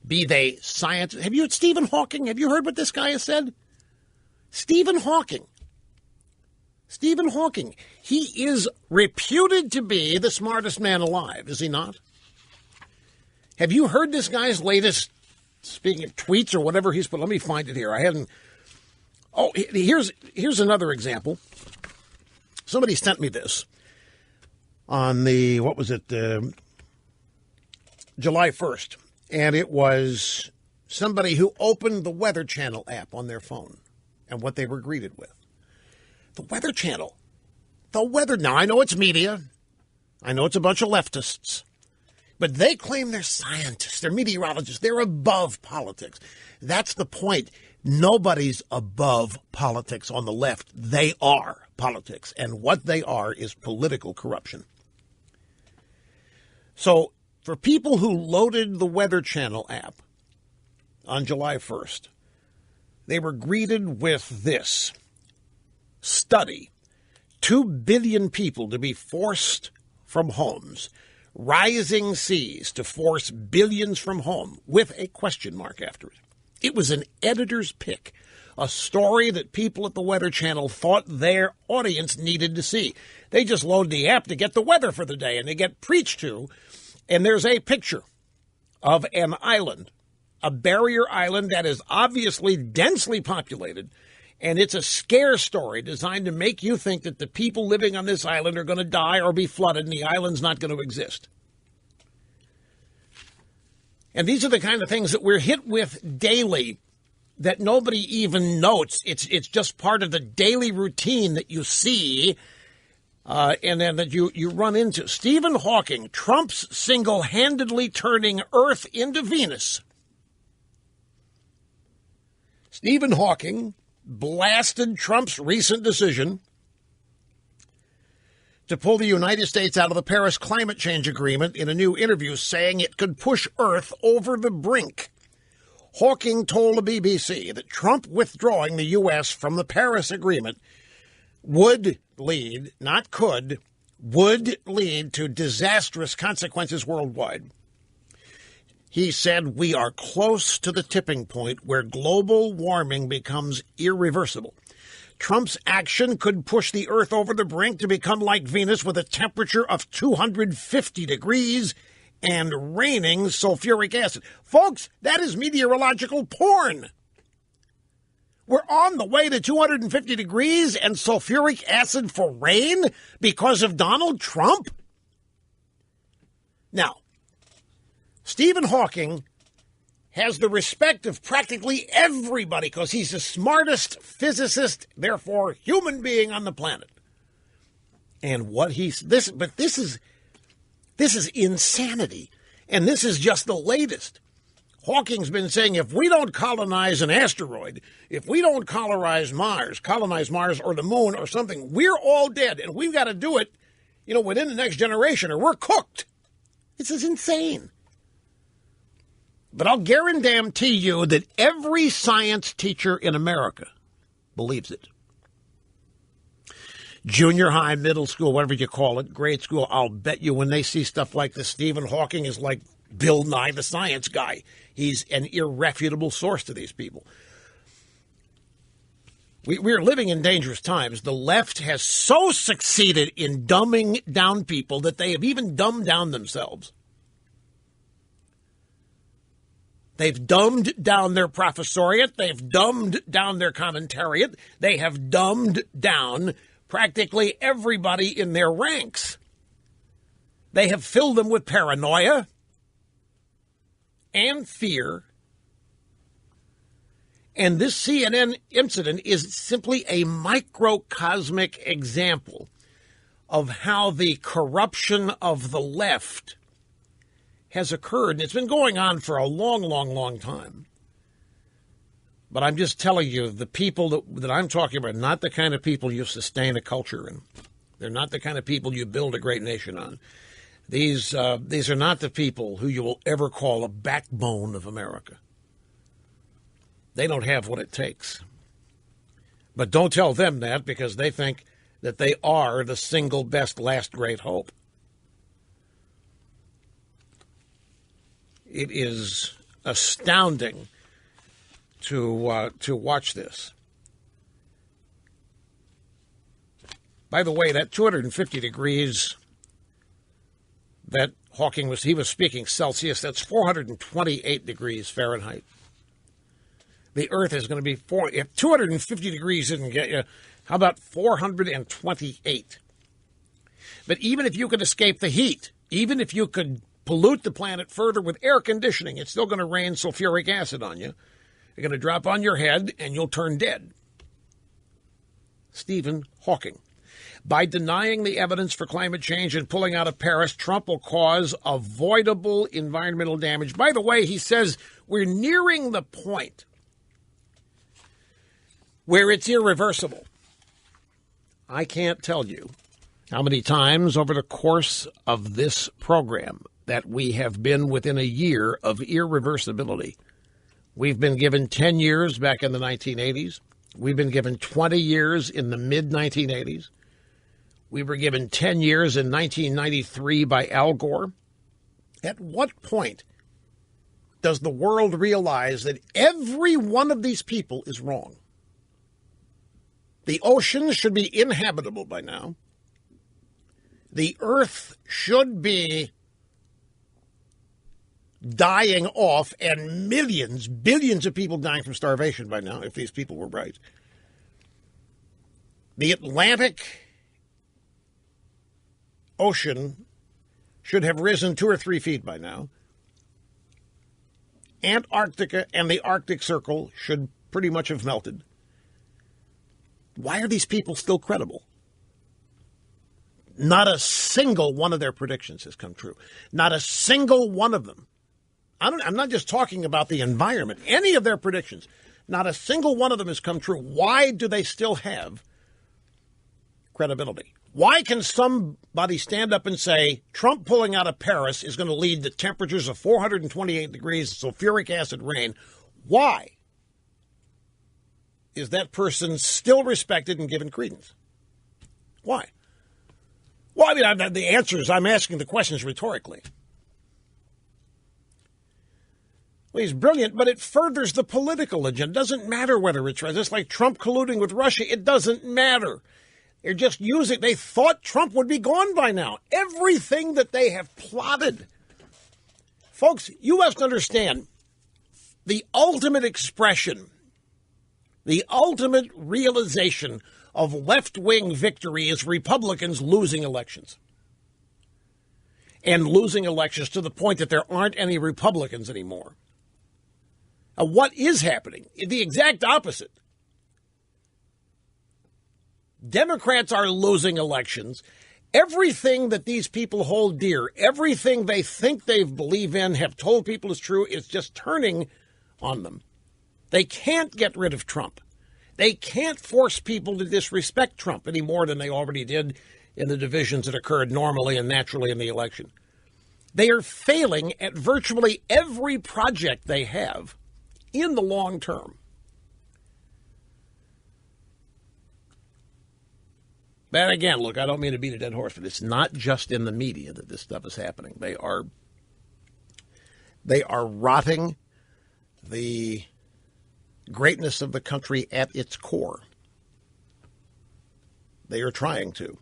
be they scientists. Have you heard Stephen Hawking? Have you heard what this guy has said? Stephen Hawking. He is reputed to be the smartest man alive, is he not? Have you heard this guy's latest, speaking of tweets or whatever he's put? Let me find it here. I hadn't. Oh, here's another example. Somebody sent me this on the, what was it, July 1st. And it was somebody who opened the Weather Channel app on their phone and what they were greeted with. The Weather Channel. Now, I know it's media. I know it's a bunch of leftists. But they claim they're scientists. They're meteorologists. They're above politics. That's the point. Nobody's above politics on the left. They are politics. And what they are is political corruption. So for people who loaded the Weather Channel app on July 1st, they were greeted with this study. 2 billion people to be forced from homes. Rising seas to force billions from home, with a question mark after it. It was an editor's pick, a story that people at the Weather Channel thought their audience needed to see. They just load the app to get the weather for the day, and they get preached to. And there's a picture of an island, a barrier island that is obviously densely populated, and it's a scare story designed to make you think that the people living on this island are going to die or be flooded, and the island's not going to exist. And these are the kind of things that we're hit with daily that nobody even notes. It's just part of the daily routine that you see and then that you run into. Stephen Hawking, Trump's single-handedly turning Earth into Venus. Stephen Hawking blasted Trump's recent decision to pull the United States out of the Paris Climate Change Agreement in a new interview, saying it could push Earth over the brink. Hawking told the BBC that Trump withdrawing the U.S. from the Paris Agreement would lead, not could, would lead to disastrous consequences worldwide. He said, "We are close to the tipping point where global warming becomes irreversible. Trump's action could push the Earth over the brink to become like Venus with a temperature of 250 degrees and raining sulfuric acid." Folks, that is meteorological porn. We're on the way to 250 degrees and sulfuric acid for rain because of Donald Trump? Now, Stephen Hawking has the respect of practically everybody because he's the smartest physicist, therefore human being on the planet. And what this is insanity. And this is just the latest. Hawking's been saying if we don't colonize an asteroid, if we don't colonize Mars or the moon or something, we're all dead. And we've got to do it, within the next generation or we're cooked. This is insane. But I'll guarantee you that every science teacher in America believes it. Junior high, middle school, whatever you call it, grade school, I'll bet you when they see stuff like this, Stephen Hawking is like Bill Nye the Science Guy. He's an irrefutable source to these people. We're living in dangerous times. The left has so succeeded in dumbing down people that they have even dumbed down themselves. They've dumbed down their professoriate. They've dumbed down their commentariat. They have dumbed down practically everybody in their ranks. They have filled them with paranoia and fear. And this CNN incident is simply a microcosmic example of how the corruption of the left has occurred. And it's been going on for a long, long, long time. But I'm just telling you, the people that I'm talking about are not the kind of people you sustain a culture in. They're not the kind of people you build a great nation on. These are not the people who you will ever call a backbone of America. They don't have what it takes. But don't tell them that because they think that they are the single best last great hope. It is astounding to watch this. By the way, that 250 degrees that Hawking was speaking Celsius, that's 428 degrees Fahrenheit. The Earth is going to be if 250 degrees didn't get you, how about 428? But even if you could escape the heat, even if you could pollute the planet further with air conditioning, it's still going to rain sulfuric acid on you. You're going to drop on your head and you'll turn dead. Stephen Hawking. By denying the evidence for climate change and pulling out of Paris, Trump will cause avoidable environmental damage. By the way, he says we're nearing the point where it's irreversible. I can't tell you how many times over the course of this program that we have been within a year of irreversibility. We've been given 10 years back in the 1980s. We've been given 20 years in the mid-1980s. We were given 10 years in 1993 by Al Gore. At what point does the world realize that every one of these people is wrong? The oceans should be inhabitable by now. The Earth should be dying off and billions of people dying from starvation by now, if these people were right. The Atlantic Ocean should have risen 2 or 3 feet by now. Antarctica and the Arctic Circle should pretty much have melted. Why are these people still credible? Not a single one of their predictions has come true. Not a single one of them. I'm not just talking about the environment. Any of their predictions, not a single one of them has come true. Why do they still have credibility? Why can somebody stand up and say Trump pulling out of Paris is going to lead to temperatures of 428 degrees, sulfuric acid rain? Why is that person still respected and given credence? Why? Well, I mean, the answer is I'm asking the questions rhetorically. Well, he's brilliant, but it furthers the political agenda. It doesn't matter whether it's right. Just like Trump colluding with Russia, it doesn't matter. They're just using, they thought Trump would be gone by now. Everything that they have plotted. Folks, you must understand the ultimate expression, the ultimate realization of left-wing victory is Republicans losing elections. And losing elections to the point that there aren't any Republicans anymore. What is happening? The exact opposite. Democrats are losing elections. Everything that these people hold dear, everything they think they believe in, have told people is true, is just turning on them. They can't get rid of Trump. They can't force people to disrespect Trump any more than they already did in the divisions that occurred normally and naturally in the election. They are failing at virtually every project they have in the long term. But again, look, I don't mean to beat a dead horse, but it's not just in the media that this stuff is happening. They are rotting the greatness of the country at its core. They are trying to.